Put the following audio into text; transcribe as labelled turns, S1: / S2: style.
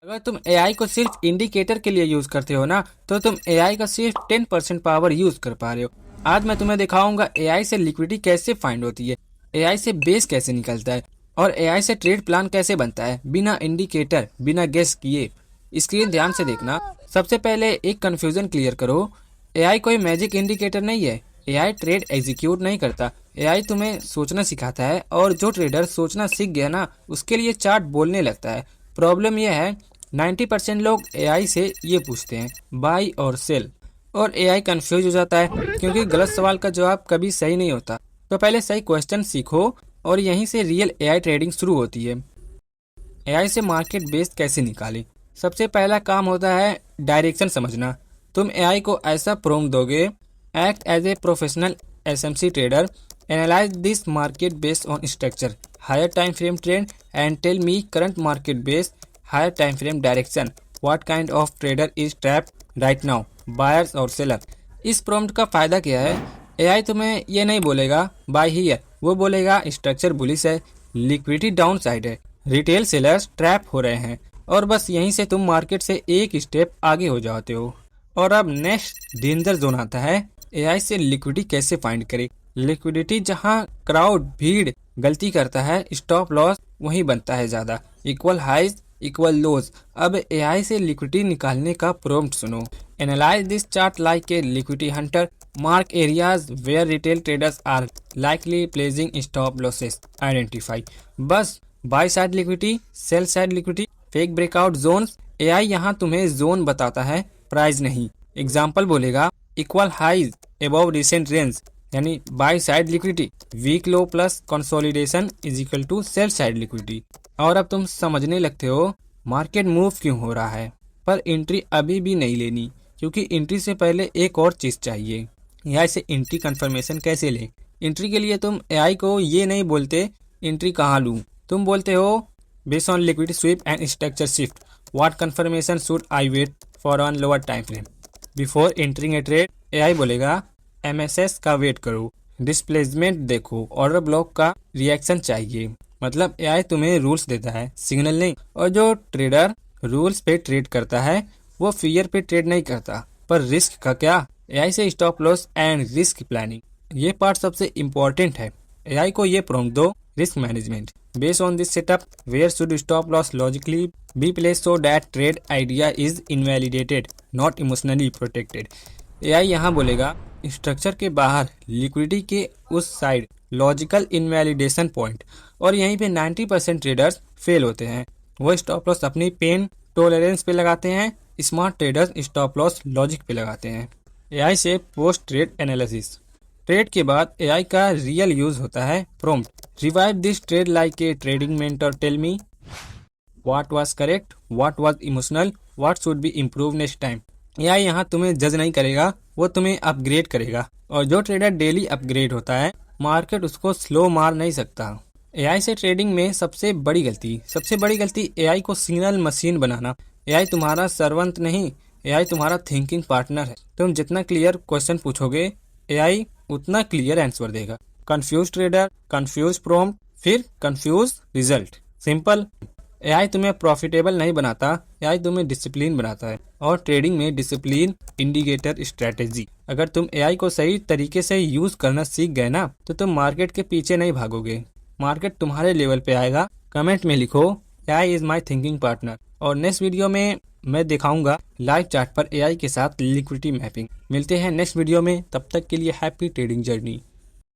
S1: अगर तुम एआई को सिर्फ इंडिकेटर के लिए यूज करते हो ना, तो तुम एआई का सिर्फ 10% पावर यूज कर पा रहे हो। आज मैं तुम्हें दिखाऊंगा एआई से लिक्विडिटी कैसे फाइंड होती है, एआई से बेस कैसे निकलता है और एआई से ट्रेड प्लान कैसे बनता है बिना इंडिकेटर, बिना गेस किए। स्क्रीन ध्यान से देखना। सबसे पहले एक कंफ्यूजन क्लियर करो। एआई कोई मैजिक इंडिकेटर नहीं है। एआई ट्रेड एग्जीक्यूट नहीं करता। एआई तुम्हें सोचना सिखाता है, और जो ट्रेडर सोचना सीख गया ना, उसके लिए चार्ट बोलने लगता है। प्रॉब्लम यह है 90% लोग एआई से ये पूछते हैं बाई और सेल, और एआई कंफ्यूज हो जाता है क्योंकि गलत सवाल का जवाब कभी सही नहीं होता। तो पहले सही क्वेश्चन सीखो, और यहीं से रियल एआई ट्रेडिंग शुरू होती है। एआई से मार्केट बेस कैसे निकालें? सबसे पहला काम होता है डायरेक्शन समझना। तुम एआई को ऐसा प्रॉम्प्ट दोगे, act as a professional SMC trader, analyse this market based on structure, higher time frame trend and tell me current market base, higher time frame direction, what kind of trader is trapped right now, buyers or seller. इस prompt का फायदा क्या है? AI तुम्हें ये नहीं बोलेगा bye here, वो बोलेगा स्ट्रक्चर बुलिश है, लिक्विडिटी डाउन साइड है, रिटेल सेलर्स ट्रैप हो रहे हैं, और बस यहीं से तुम मार्केट से एक स्टेप आगे हो जाते हो। और अब नेक्स्ट डेंजर जोन आता है, एआई से लिक्विडिटी कैसे फाइंड करें। लिक्विडिटी जहां क्राउड, भीड़ गलती करता है, स्टॉप लॉस वहीं बनता है ज्यादा, इक्वल हाइज इक्वल लोज। अब एआई से लिक्विडिटी निकालने का प्रॉम्प्ट सुनो। Analyse this chart like a liquidity hunter, mark areas where retail traders are likely placing stop losses, identify. बस buy side liquidity, sell side liquidity, fake breakout zones. AI यहाँ तुम्हें zone बताता है, price नहीं। Example बोलेगा equal highs above recent range, यानी buy side liquidity, weak low plus consolidation is equal to sell side liquidity. और अब तुम समझने लगते हो मार्केट मूव क्यों हो रहा है, पर एंट्री अभी भी नहीं लेनी, क्योंकि एंट्री से पहले एक और चीज चाहिए। एआई से एंट्री कंफर्मेशन कैसे ले? एंट्री के लिए तुम एआई को ये नहीं बोलते एंट्री कहाँ लूँ, तुम बोलते हो based on liquidity sweep and structure shift, what confirmation should I wait for on lower time frame before entering a trade. AI बोलेगा एमएसएस का वेट करो, डिस्प्लेसमेंट देखो, ऑर्डर ब्लॉक का रिएक्शन चाहिए। मतलब एआई तुम्हें रूल्स देता है, सिग्नल नहीं। और जो ट्रेडर रूल्स पे ट्रेड करता है वो फियर पे ट्रेड नहीं करता। पर रिस्क का क्या? एआई से stop loss and risk planning, ये पार्ट सबसे इम्पोर्टेंट है। एआई को ये प्रॉम्प्ट दो, risk management based on this setup, where should stop loss logically be place so that trade idea is invalidated not emotionally protected. AI यहाँ बोलेगा structure के बाहर, लिक्विडिटी के उस साइड, लॉजिकल इनवैलिडेशन पॉइंट। और यहीं पे 90% ट्रेडर्स फेल होते हैं। वो स्टॉप लॉस अपनी पेन टॉलरेंस पे लगाते हैं, smart traders stop loss logic पे लगाते हैं। एआई से पोस्ट ट्रेड एनालिसिस, ट्रेड के बाद एआई का रियल यूज होता है prompt, revive this trade like a trading mentor, tell me what was correct, what was emotional, what should be improve next time. AI यहाँ तुम्हें जज नहीं करेगा, वो तुम्हें अपग्रेड करेगा। और जो ट्रेडर डेली अपग्रेड होता है, मार्केट उसको स्लो मार नहीं सकता। एआई से ट्रेडिंग में सबसे बड़ी गलती एआई को सिग्नल मशीन बनाना। एआई तुम्हारा सर्वंट नहीं, एआई तुम्हारा थिंकिंग पार्टनर है। तुम जितना क्लियर क्वेश्चन पूछोगे, एआई उतना क्लियर आंसर देगा। कंफ्यूज ट्रेडर, कंफ्यूज प्रॉम्प्ट, फिर कंफ्यूज रिजल्ट। सिंपल। एआई तुम्हें प्रॉफिटेबल नहीं बनाता, एआई तुम्हें डिसिप्लिन बनाता है। और ट्रेडिंग में डिसिप्लिन इंडिकेटर स्ट्रेटेजी। अगर तुम एआई को सही तरीके से यूज करना सीख गए ना, तो तुम मार्केट के पीछे नहीं भागोगे, मार्केट तुम्हारे लेवल पे आएगा। कमेंट में लिखो AI is my thinking partner. और नेक्स्ट वीडियो में मैं दिखाऊंगा लाइव चार्ट पर एआई के साथ लिक्विडिटी मैपिंग। मिलते हैं नेक्स्ट वीडियो में, तब तक के लिए हैप्पी ट्रेडिंग जर्नी।